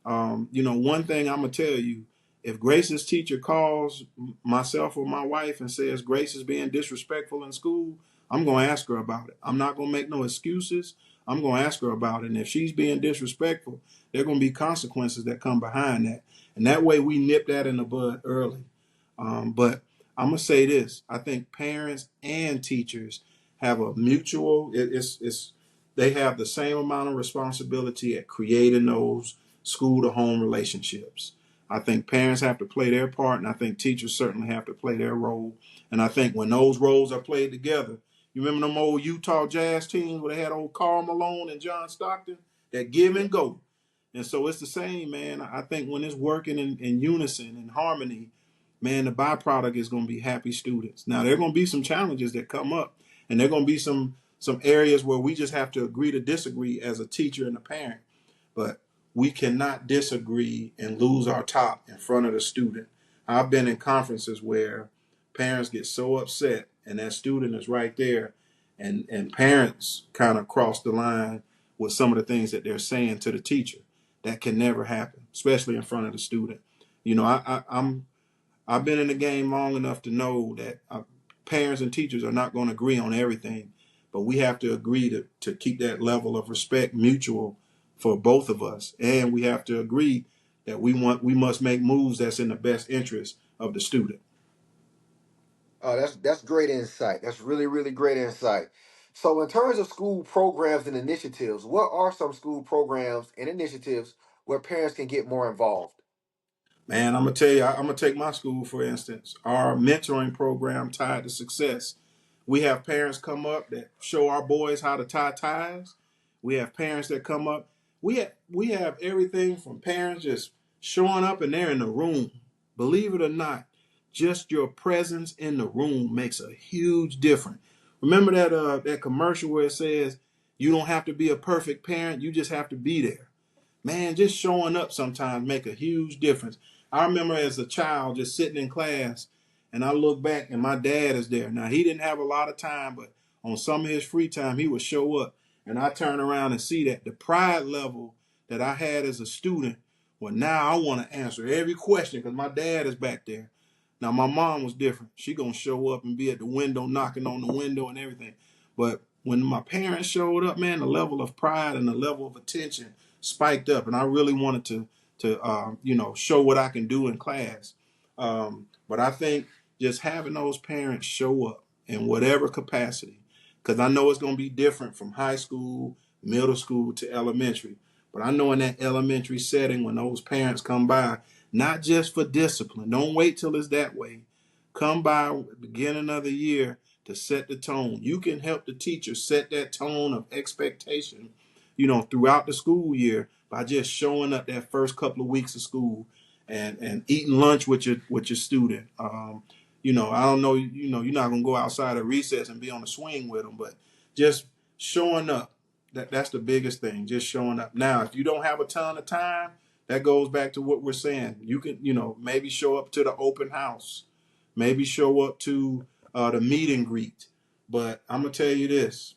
One thing I'm gonna tell you, if Grace's teacher calls myself or my wife and says Grace is being disrespectful in school, I'm gonna ask her about it. I'm not gonna make no excuses. I'm gonna ask her about it. And if she's being disrespectful, there are gonna be consequences that come behind that. And that way we nip that in the bud early. But I'm gonna say this: I think parents and teachers have a mutual. It's they have the same amount of responsibility at creating those school to home relationships. I think parents have to play their part, and I think teachers certainly have to play their role. And I think when those roles are played together, you remember them old Utah Jazz teams where they had old Karl Malone and John Stockton, that give and go. And so it's the same, man. I think when it's working in unison and harmony, man, the byproduct is going to be happy students. Now there are going to be some challenges that come up, and there are going to be some areas where we just have to agree to disagree as a teacher and a parent. But we cannot disagree and lose our top in front of the student. I've been in conferences where parents get so upset and that student is right there, and parents kind of cross the line with some of the things that they're saying to the teacher. That can never happen, especially in front of the student. I've been in the game long enough to know that parents and teachers are not going to agree on everything, but we have to agree to keep that level of respect mutual for both of us, and we have to agree that we must make moves that's in the best interest of the student. That's great insight. That's really great insight. So, in terms of school programs and initiatives, what are some school programs and initiatives where parents can get more involved? Man, I'm gonna tell you, I'm gonna take my school for instance. Our mentoring program, Tied to Success. We have parents come up that show our boys how to tie ties. We have parents that come up. We have everything from parents just showing up and they're in the room. Believe it or not, just your presence in the room makes a huge difference. Remember that commercial where it says you don't have to be a perfect parent, you just have to be there. Man, just showing up sometimes make a huge difference. I remember as a child just sitting in class and I look back and my dad is there. Now he didn't have a lot of time, but on some of his free time he would show up and I turn around and see that the pride level that I had as a student, well now I want to answer every question because my dad is back there. Now my mom was different. She gonna show up and be at the window knocking on the window and everything. But when my parents showed up, man, the level of pride and the level of attention spiked up, and I really wanted to show what I can do in class. But I think just having those parents show up in whatever capacity, because I know it's going to be different from high school, middle school to elementary. But I know in that elementary setting, when those parents come by, not just for discipline, don't wait till it's that way. Come by at the beginning of the year to set the tone. You can help the teacher set that tone of expectation throughout the school year by just showing up that first couple of weeks of school and eating lunch with your student. I don't know, you're not gonna go outside of recess and be on the swing with them, but just showing up. That's the biggest thing, just showing up. Now, if you don't have a ton of time, That goes back to what we're saying. You can, maybe show up to the open house, maybe show up to the meet and greet. But I'm gonna tell you this: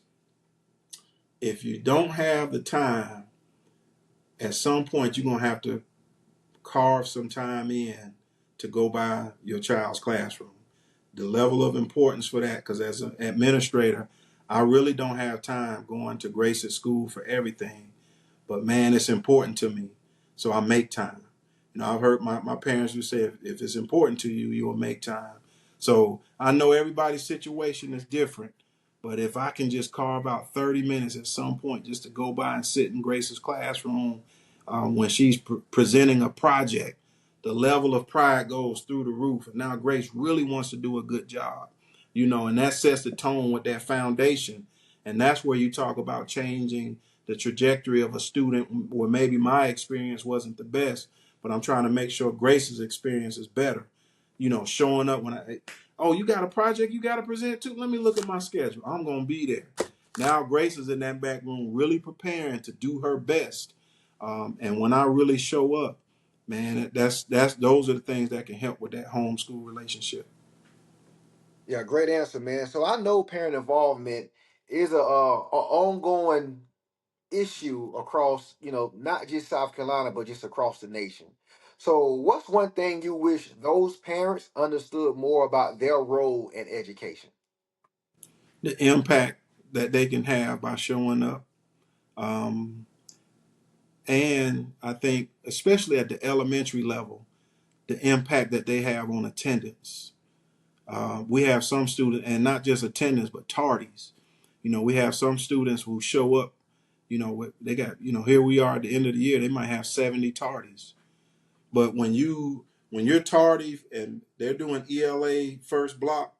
if you don't have the time, at some point you're gonna have to carve some time in to go by your child's classroom. The level of importance for that, because as an administrator, I really don't have time going to Grace's school for everything. But man, it's important to me. So I make time. I've heard my parents who say if it's important to you, you will make time. So I know everybody's situation is different. But if I can just carve out 30 minutes at some point just to go by and sit in Grace's classroom when she's presenting a project, the level of pride goes through the roof. And now Grace really wants to do a good job, and that sets the tone with that foundation. And that's where you talk about changing the trajectory of a student where maybe my experience wasn't the best, but I'm trying to make sure Grace's experience is better. Showing up when oh, you got a project you got to present to? Let me look at my schedule. I'm going to be there. Now Grace is in that back room really preparing to do her best. And when I really show up, man, that's those are the things that can help with that homeschool relationship. Yeah, great answer, man. So I know parent involvement is a ongoing issue across, not just South Carolina, but just across the nation. So, what's one thing you wish those parents understood more about their role in education? The impact that they can have by showing up. Um, and I think, especially at the elementary level, the impact that they have on attendance. We have some students, and not just attendance, but tardies. We have some students who show up, they got, here we are at the end of the year, they might have 70 tardies. But when you're tardy and they're doing ELA first block,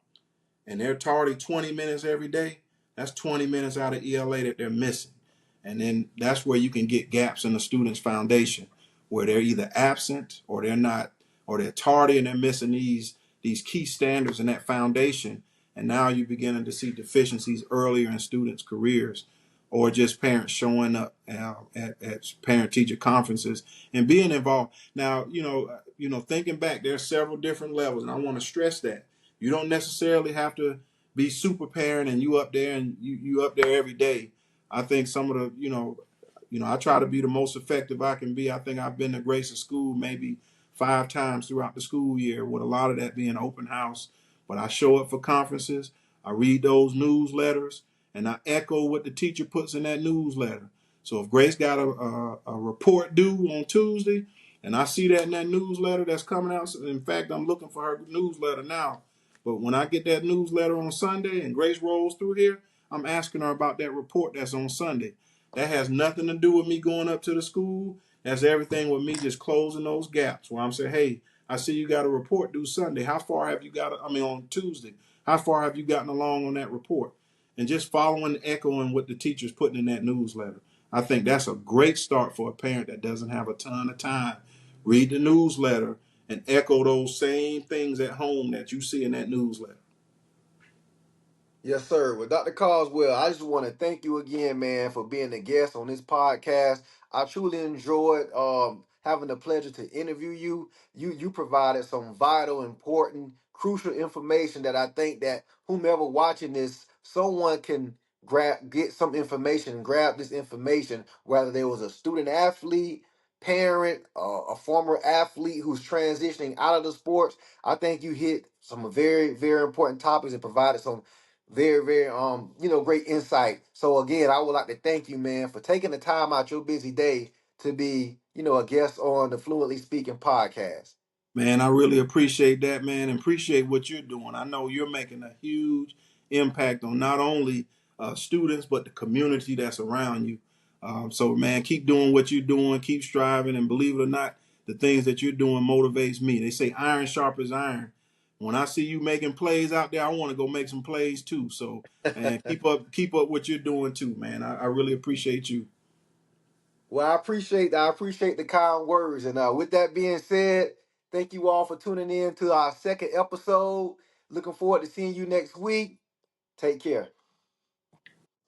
and they're tardy 20 minutes every day, that's 20 minutes out of ELA that they're missing. And then that's where you can get gaps in the student's foundation, where they're either absent or they're not, or they're tardy and they're missing these key standards in that foundation. And now you're beginning to see deficiencies earlier in students' careers, or just parents showing up at parent-teacher conferences and being involved. Now, thinking back, there are several different levels, and I want to stress that you don't necessarily have to be super parent and you up there and you up there every day. I think some of the, I try to be the most effective I can be. I think I've been to Grace's school maybe 5 times throughout the school year, with a lot of that being open house. But I show up for conferences, I read those newsletters, and I echo what the teacher puts in that newsletter. So if Grace got a report due on Tuesday, and I see that in that newsletter that's coming out, in fact, I'm looking for her newsletter now. But when I get that newsletter on Sunday and Grace rolls through here, I'm asking her about that report that's on Sunday. That has nothing to do with me going up to the school. That's everything with me just closing those gaps where I'm saying, hey, I see you got a report due Sunday. How far have you got? On Tuesday. How far have you gotten along on that report? And just following, echoing what the teacher's putting in that newsletter. I think that's a great start for a parent that doesn't have a ton of time. Read the newsletter and echo those same things at home that you see in that newsletter. Yes, sir. Well, Dr. Carswell, I just want to thank you again, man, for being a guest on this podcast. I truly enjoyed having the pleasure to interview you. You provided some vital, important, crucial information that I think that whomever watching this, someone can get some information and grab this information, whether there was a student athlete, parent, a former athlete who's transitioning out of the sports. I think you hit some very, very important topics and provided some very, very great insight. So again, I would like to thank you, man, for taking the time out your busy day to be, a guest on the Fluently Speaking podcast. Man, I really appreciate that, man, and appreciate what you're doing. I know you're making a huge impact on not only students, but the community that's around you. So, man, keep doing what you're doing, keep striving, and believe it or not, the things that you're doing motivates me. They say iron sharp as iron. When I see you making plays out there, I want to go make some plays too. So, man, keep up what you're doing too, man. I really appreciate you. Well, I appreciate the kind words. And with that being said, thank you all for tuning in to our second episode. Looking forward to seeing you next week. Take care.